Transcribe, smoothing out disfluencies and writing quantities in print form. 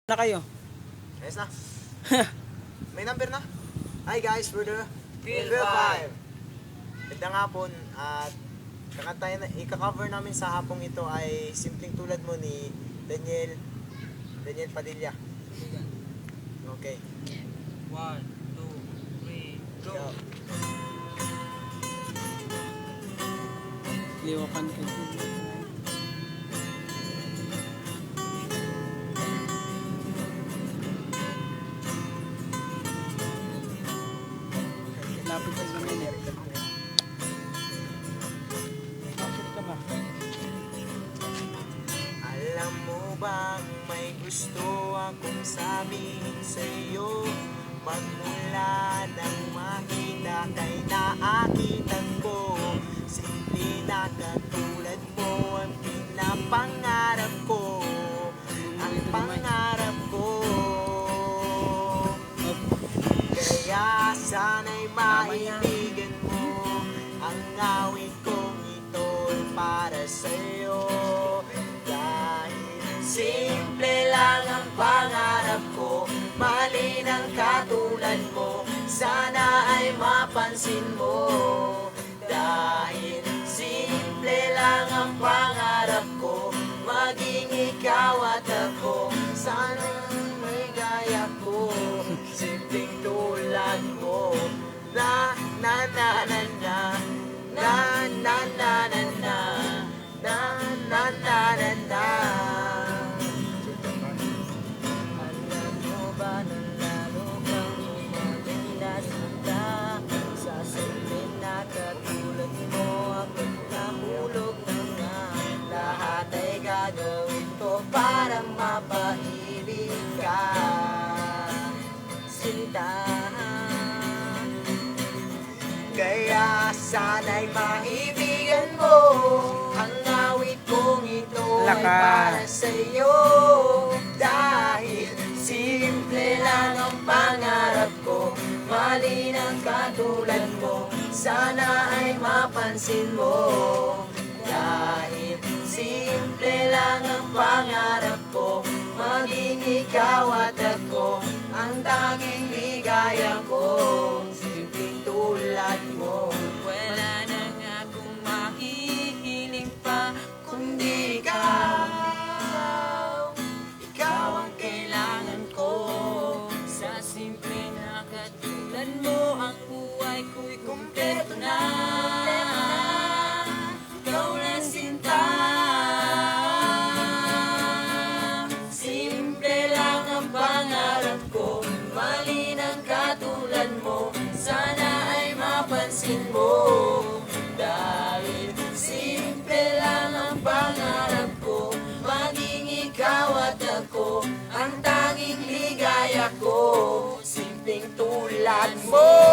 Na kayo. Ayos na. May number na. Hi guys, we're the Feel 5. Magandang hapon at ika-cover namin sa hapong ito ay Simpleng Tulad Mo ni Daniel Padilla. Okay. 1, 2, 3, go! Go. Liwakan ko. Lapit sa mga Bakit ka ba? Alam mo bang may gusto akong sabihin sa'yo? Magmula nang makita kay naakitan ko, simple na katulad mo ang pinapangarap ko. Ang pangarap ko, kaya sana'y maibigan mo ang awit kong ito'y para sa'yo. Dahil simple lang ang pangarap ko, mali ng katulad mo, sana ay mapansin mo. Dahil simple lang ang pangarap ko, maging ikaw at ako, sana may gaya ko, simpleng tulad mo. Na na na na na na na na na na na na na na na. Alam mo ba na lalo kang umaganda sa simple na katulad mo, ako'y nahulog na nga. Lahat ay gagawin ko para mapaibig ka, sinta. Kaya sana'y maibigan mo ang awit kong ito ay Laka. para sa'yo. Dahil simple lang ang pangarap ko, mali ng katulad mo, sana ay mapansin mo. Dahil simple lang ang pangarap ko, maging ikaw at ako, ang tanging ligaya ko, simpleng tulad mo. Wala na nga akong mahihiling pa, Kundi ikaw ang kailangan ko. sa simple na katulad mo, ang buhay ko'y kumpleto na. Ikaw na sinta. Simple lang ang pangarap ko, mali ng katulad mo, sana ay mapansin mo. Dahil simple lang ang pangarap ko, maging ikaw at ako, ang tanging ligaya ko, simpleng tulad mo.